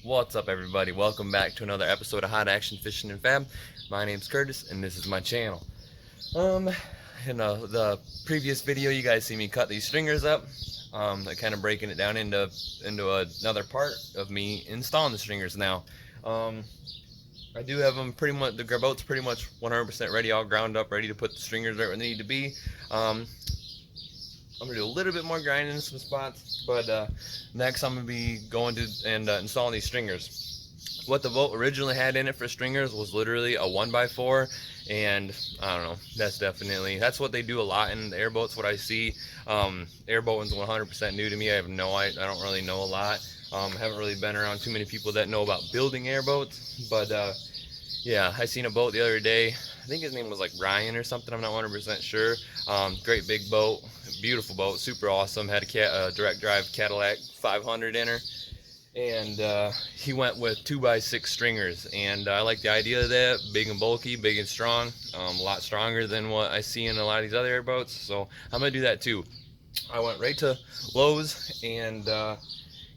What's up, everybody? Welcome back to another episode of Hot Action Fishing and Fab. My name's Curtis, and this is my channel. Um, the previous video, you guys see me cut these stringers up. Kind of breaking it down into another part of me installing the stringers now. I do have them pretty much. The boat's pretty much 100% ready, all ground up, ready to put the stringers right where they need to be. I'm gonna do a little bit more grinding in some spots, but next I'm gonna be going to and installing these stringers. What the boat originally had in it for stringers was literally a 1x4, and I don't know. That's what they do a lot in the airboats. What I see, airboating's 100% new to me. I don't really know a lot. Haven't really been around too many people that know about building airboats, but yeah, I seen a boat the other day. I think his name was like Ryan or something. I'm not 100% sure. Great big boat, beautiful boat, super awesome. Had a direct drive Cadillac 500 in her, and he went with 2x6 stringers. And I like the idea of that. Big and bulky, big and strong. A lot stronger than what I see in a lot of these other airboats. So I'm gonna do that too. I went right to Lowe's and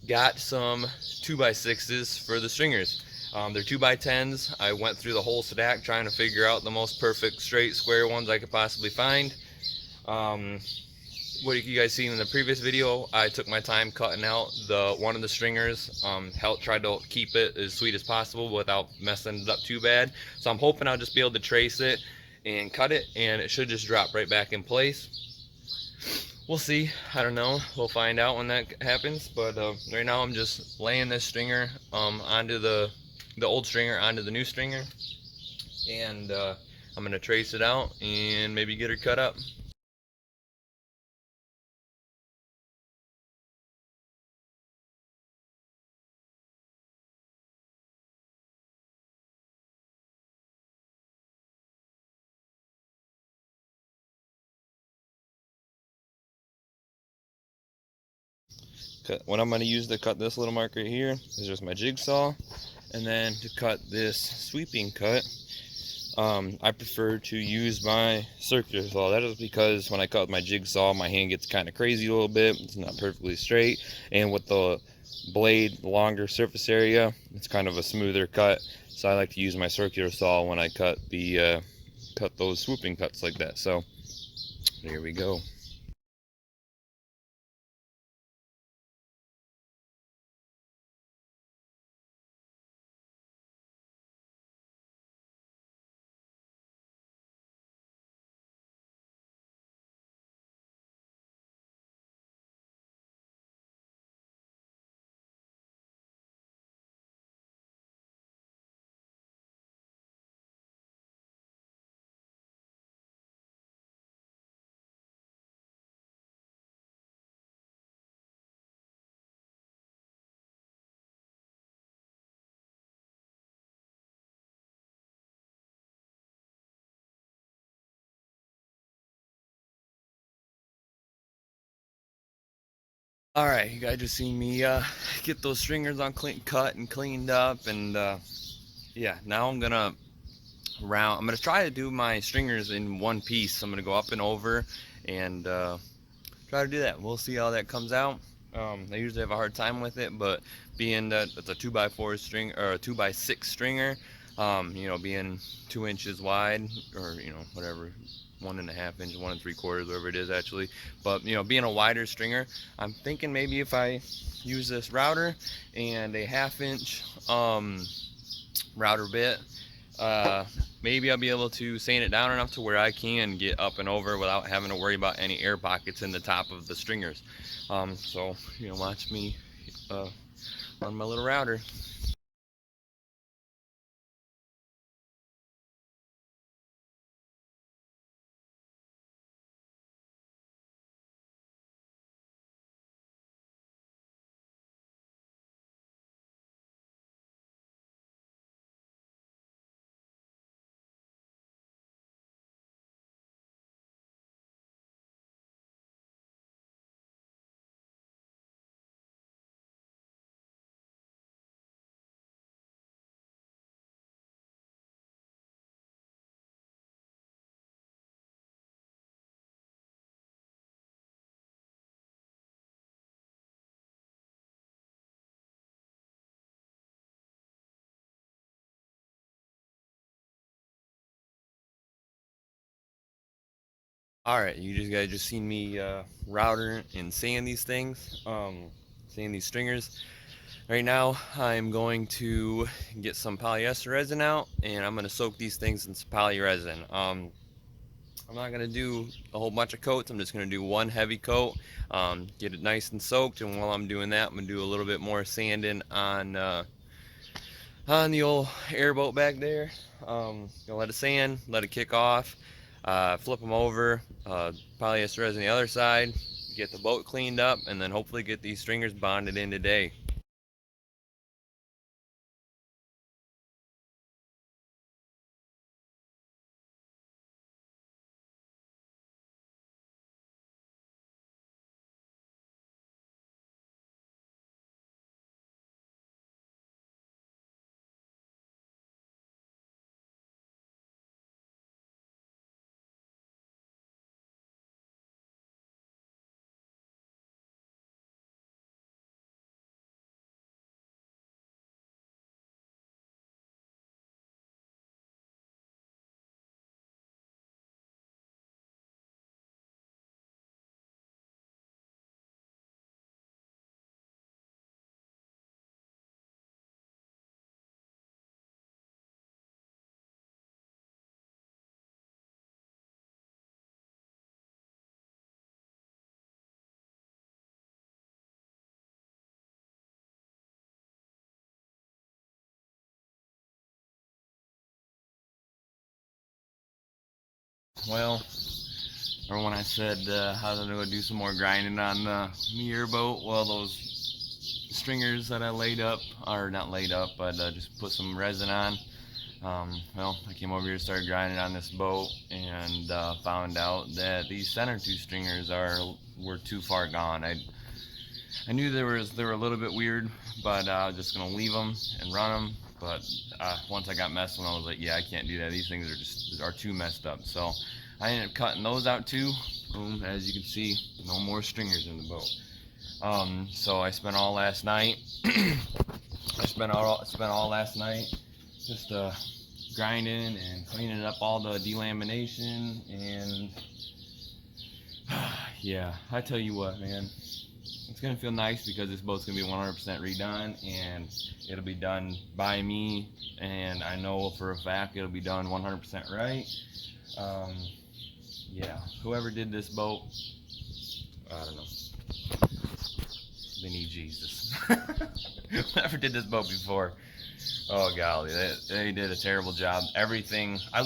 got some 2x6s for the stringers. They're 2x10s. I went through the whole stack trying to figure out the most perfect straight square ones I could possibly find. What you guys seen in the previous video, I took my time cutting out one of the stringers. Tried to keep it as sweet as possible without messing it up too bad. So I'm hoping I'll just be able to trace it and cut it, and it should just drop right back in place. We'll see. I don't know. We'll find out when that happens. But right now I'm just laying this stringer onto the old stringer onto the new stringer, and I'm gonna trace it out and maybe get her cut up. What I'm going to use to cut this little mark right here is just my jigsaw, and then to cut this sweeping cut, I prefer to use my circular saw. That is because when I cut with my jigsaw, my hand gets kind of crazy a little bit. It's not perfectly straight, and with the blade, longer surface area, it's kind of a smoother cut. So I like to use my circular saw when I cut those swooping cuts like that. So here we go. Alright, you guys just seen me get those stringers on cut and cleaned up, and yeah, now I'm gonna try to do my stringers in one piece. I'm gonna go up and over and try to do that. We'll see how that comes out. I usually have a hard time with it, but being that it's a 2x4 string or a 2x6 stringer, being 2 inches wide, or whatever, 1.5 inches, 1 3/4, whatever it is actually. But being a wider stringer, I'm thinking maybe if I use this router and a 1/2 inch router bit, maybe I'll be able to sand it down enough to where I can get up and over without having to worry about any air pockets in the top of the stringers. So watch me run my little router. Alright, you guys just seen me router and sand these things, sand these stringers. Right now I'm going to get some polyester resin out, and I'm going to soak these things in some poly resin. I'm not going to do a whole bunch of coats, I'm just going to do one heavy coat, get it nice and soaked, and while I'm doing that I'm going to do a little bit more sanding on the old airboat back there. Gonna let it sand, let it kick off, flip them over, polyester resin on the other side, get the boat cleaned up, and then hopefully get these stringers bonded in today. Well, or when I said how to go do some more grinding on the me airboat, well, those stringers that I laid up, or not laid up, but just put some resin on. Well, I came over here, started grinding on this boat, and found out that these center two stringers were too far gone. I knew they were a little bit weird, but I was just gonna leave them and run them. But once I got messing, I was like, yeah, I can't do that. These things are too messed up. So I ended up cutting those out too. Boom, as you can see, no more stringers in the boat. So I spent all last night. I spent all last night just grinding and cleaning up all the delamination, and yeah, I tell you what, man, it's gonna feel nice because this boat's gonna be 100% redone, and it'll be done by me, and I know for a fact it'll be done 100% right. Yeah, whoever did this boat, I don't know, they need Jesus. Whoever did this boat before, oh golly, they did a terrible job. Everything, I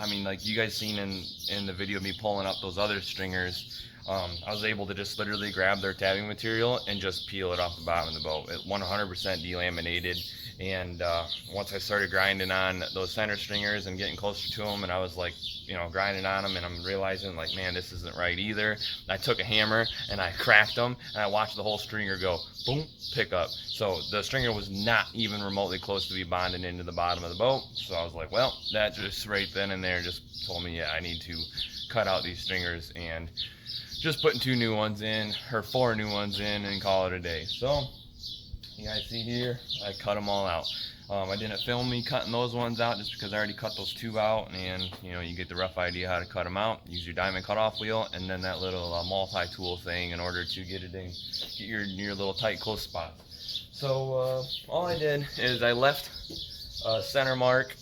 mean, like you guys seen in the video of me pulling up those other stringers, I was able to just literally grab their tabbing material and just peel it off the bottom of the boat. It 100% delaminated, and once I started grinding on those center stringers and getting closer to them, and I was like, you know, grinding on them, and I'm realizing like, man, this isn't right either. I took a hammer and I cracked them, and I watched the whole stringer go boom, pick up. So the stringer was not even remotely close to be bonded into the bottom of the boat. So I was like, well, that just right then and there just told me, yeah, I need to cut out these stringers and just putting 2 new ones in, or 4 new ones in, and call it a day. So you guys see here, I cut them all out. I didn't film me cutting those ones out just because I already cut those 2 out, and you know, you get the rough idea how to cut them out. Use your diamond cutoff wheel and then that little multi-tool thing in order to get it in, get your little tight close spot. So all I did is I left center mark.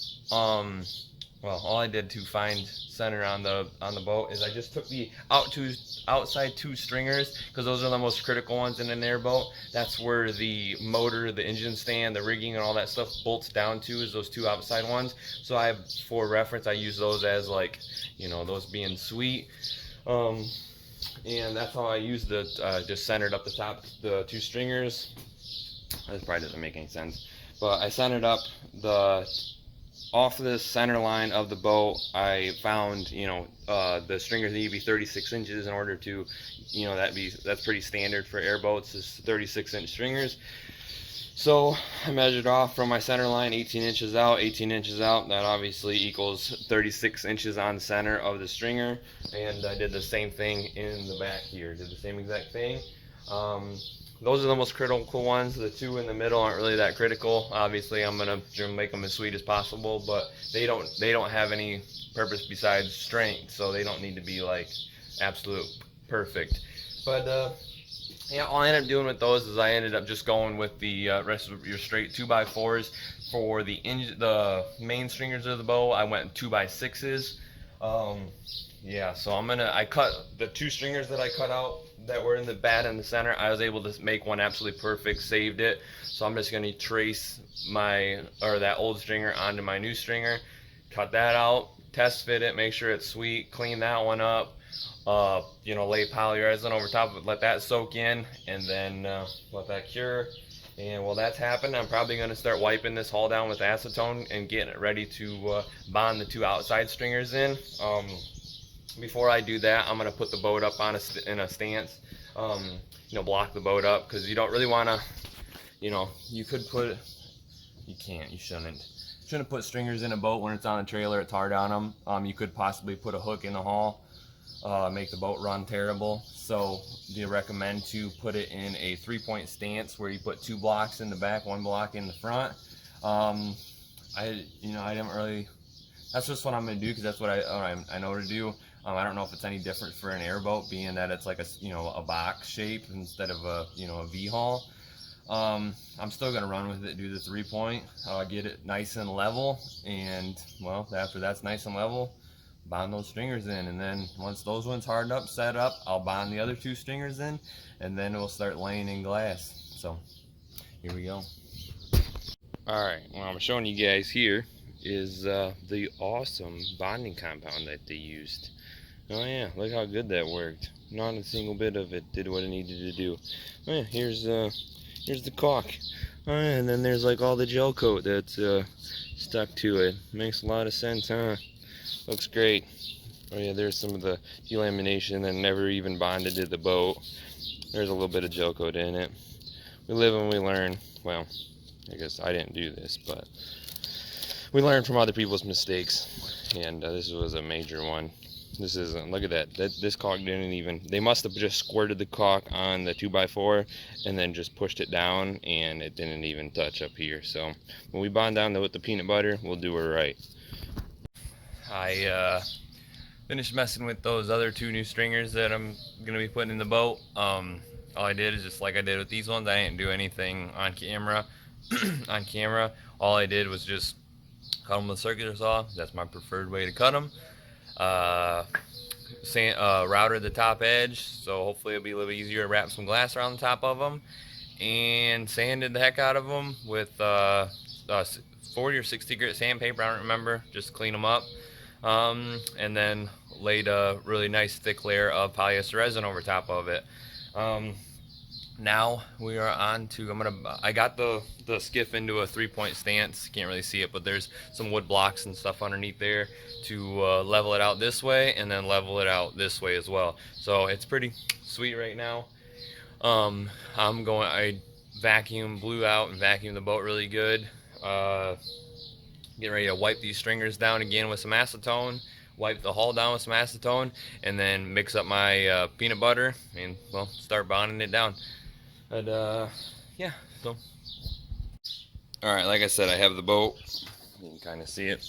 Well, all I did to find center on the boat is I just took the outside 2 stringers, because those are the most critical ones in an airboat. That's where the motor, the engine stand, the rigging, and all that stuff bolts down to, is those 2 outside ones. So for reference, I use those as, like, you know, those being sweet. And that's how I used it. Just centered up the top, the 2 stringers. This probably doesn't make any sense, but I centered up off the center line of the boat. I found, you know, the stringers need to be 36 inches in order to, you know, that's pretty standard for airboats, is 36-inch stringers. So I measured off from my center line 18 inches out, 18 inches out. That obviously equals 36 inches on center of the stringer. And I did the same thing in the back here. Did the same exact thing. Those are the most critical ones. The 2 in the middle aren't really that critical. Obviously, I'm gonna make them as sweet as possible, but they don't have any purpose besides strength, so they don't need to be like absolute perfect. But yeah, all I ended up doing with those is I ended up just going with the rest of your straight 2x4s. For the main stringers of the bow, I went 2x6s. Yeah, so I cut the 2 stringers that I cut out that were in the bad in the center. I was able to make one absolutely perfect, saved it. So I'm just gonna trace that old stringer onto my new stringer, cut that out, test fit it, make sure it's sweet, clean that one up. Lay poly resin over top of it, let that soak in, and then let that cure. And while that's happened, I'm probably going to start wiping this hull down with acetone and getting it ready to bond the 2 outside stringers in. Before I do that, I'm going to put the boat up in a stance, block the boat up, because you don't really want to, you shouldn't put stringers in a boat when it's on a trailer. It's hard on them. You could possibly put a hook in the hull, make the boat run terrible. So do you recommend to put it in a 3-point stance where you put 2 blocks in the back, 1 block in the front. I didn't really, that's just what I'm going to do, because that's what I know to do. I don't know if it's any different for an airboat, being that it's like a box shape instead of a V hull. I'm still going to run with it, do the 3-point, get it nice and level, and well, after that's nice and level, bond those stringers in, and then once those ones harden up, set up, I'll bond the other 2 stringers in, and then we'll start laying in glass. So here we go. Alright, what I'm showing you guys here is the awesome bonding compound that they used. Oh yeah, look how good that worked. Not a single bit of it did what it needed to do. Oh yeah, here's the caulk. Oh yeah, and then there's like all the gel coat that's stuck to it. Makes a lot of sense, huh? Looks great. Oh yeah, there's some of the delamination that never even bonded to the boat. There's a little bit of gel coat in it. We live and we learn. Well, I guess I didn't do this, but we learn from other people's mistakes, and this was a major one. This isn't, look at that, this caulk didn't even, they must have just squirted the caulk on the 2x4 and then just pushed it down, and it didn't even touch up here. So when we bond down with the peanut butter, we'll do it right. I finished messing with those other 2 new stringers that I'm gonna be putting in the boat. All I did is just like I did with these ones. I didn't do anything on camera. All I did was just cut them with a circular saw. That's my preferred way to cut them. Routed the top edge, so hopefully it'll be a little easier to wrap some glass around the top of them, and sanded the heck out of them with 40 or 60 grit sandpaper, I don't remember, just to clean them up. And then laid a really nice thick layer of polyester resin over top of it. Now we are on to, I got the skiff into a 3-point stance. Can't really see it, but there's some wood blocks and stuff underneath there to level it out this way, and then level it out this way as well. So it's pretty sweet right now. I blew out and vacuumed the boat really good. Getting ready to wipe these stringers down again with some acetone, wipe the hull down with some acetone, and then mix up my peanut butter and, well, start bonding it down. But yeah, so alright, like I said, I have the boat. You can kind of see it.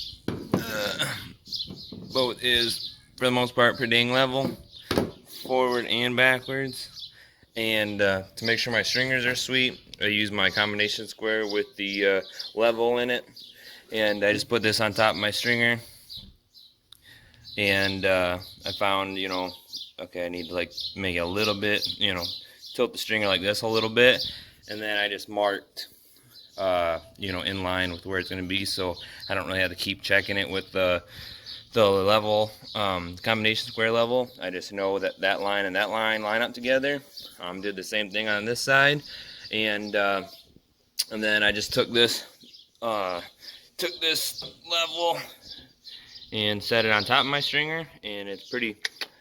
Boat is, for the most part, pretty dang level, forward and backwards. And to make sure my stringers are sweet, I use my combination square with the level in it. And I just put this on top of my stringer, and I found, okay, I need to like make it a little bit, tilt the stringer like this a little bit, and then I just marked, in line with where it's going to be, so I don't really have to keep checking it with the level, combination square level. I just know that that line and that line up together. Did the same thing on this side, and then I just took this level and set it on top of my stringer, and it's pretty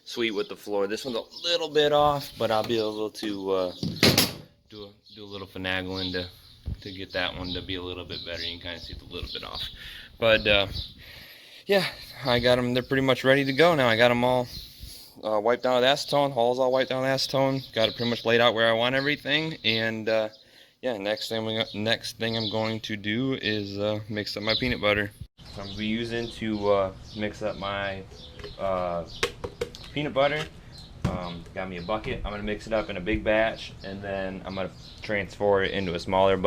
sweet with the floor. This one's a little bit off, but I'll be able to do a little finagling to get that one to be a little bit better. You can kind of see it's a little bit off, but yeah, I got them. They're pretty much ready to go now. I got them all wiped down with acetone. Hull's all wiped down with acetone. Got it pretty much laid out where I want everything, and yeah, next thing I'm going to do is mix up my peanut butter. So I'm going to be using to mix up my peanut butter. Got me a bucket. I'm gonna mix it up in a big batch, and then I'm gonna transfer it into a smaller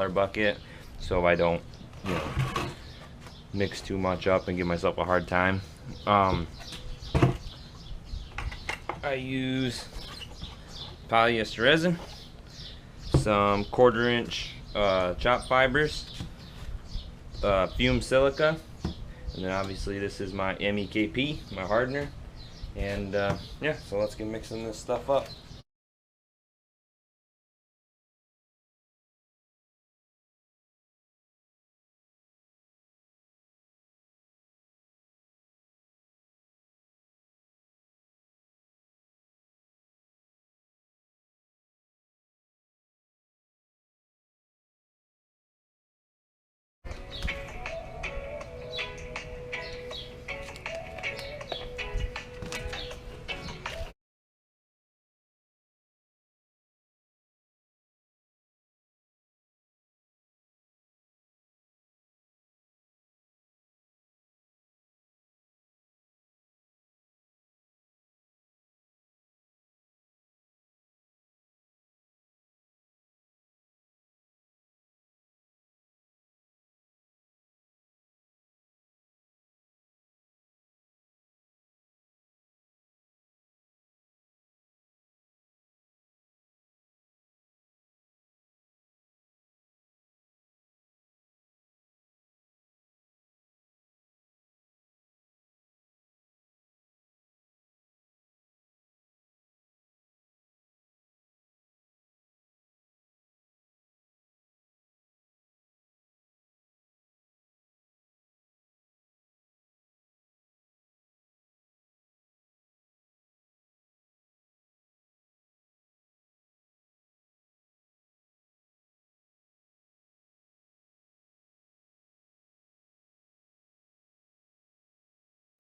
bucket. So I don't, you know, mix too much up and give myself a hard time. I use polyester resin, some 1/4 inch chop fibers, fume silica, and then obviously this is my MEKP, my hardener. And yeah, so let's get mixing this stuff up.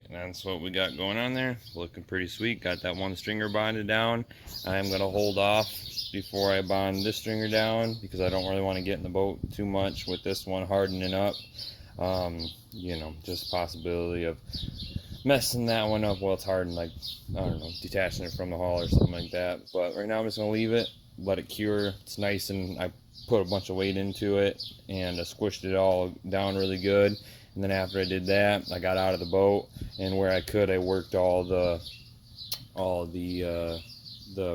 And that's what we got going on there. Looking pretty sweet. Got that one stringer bonded down. I am gonna hold off before I bond this stringer down because I don't really want to get in the boat too much with this one hardening up. You know, just possibility of messing that one up while it's hardened, like, I don't know, detaching it from the hull or something like that. But right now I'm just gonna leave it, let it cure. It's nice, and I put a bunch of weight into it and I squished it all down really good. And then after I did that, I got out of the boat, and where I could, I worked all the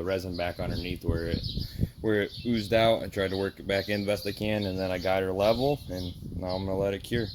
resin back underneath where it oozed out. I tried to work it back in the best I can, and then I got her level, and now I'm gonna let it cure.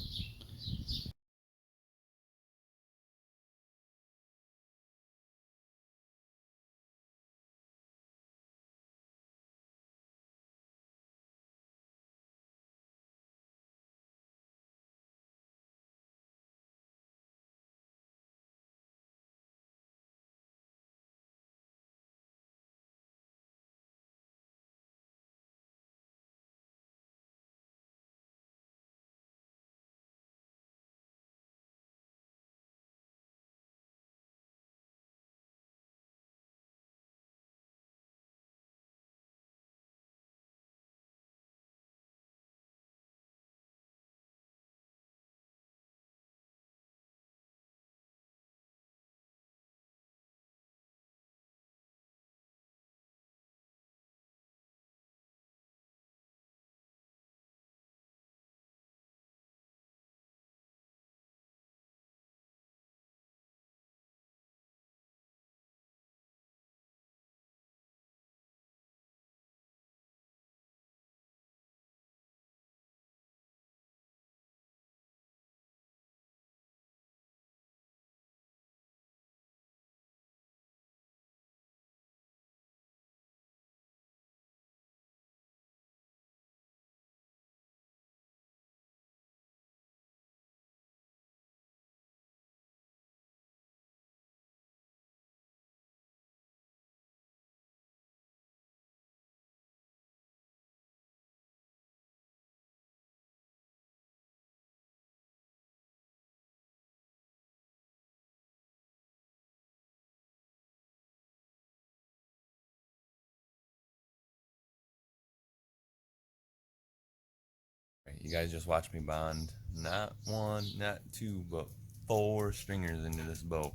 You guys just watched me bond not one, not two, but 4 stringers into this boat.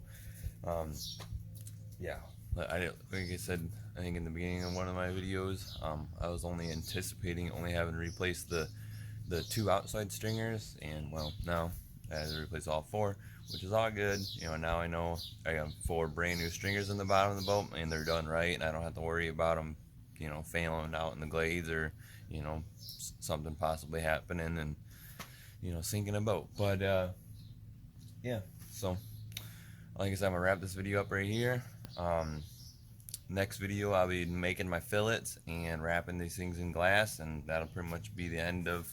Um, Yeah, like I said, I think in the beginning of one of my videos, I was only anticipating only having to replace the two outside stringers, and well, now I had to replace all four, which is all good. You know, now I know I have four brand new stringers in the bottom of the boat, and they're done right, and I don't have to worry about them, you know, failing out in the glades, or you know, something possibly happening and you know, sinking a boat. But yeah, so like I said, I'm gonna wrap this video up right here. Next video I'll be making my fillets and wrapping these things in glass, and that'll pretty much be the end of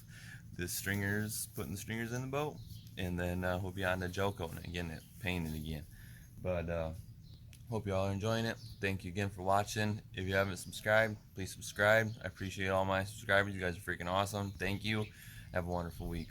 the stringers, putting the stringers in the boat, and then we'll be on the gel coating again, painting again. But hope you all are enjoying it. Thank you again for watching. If you haven't subscribed, please subscribe. I appreciate all my subscribers. You guys are freaking awesome. Thank you. Have a wonderful week.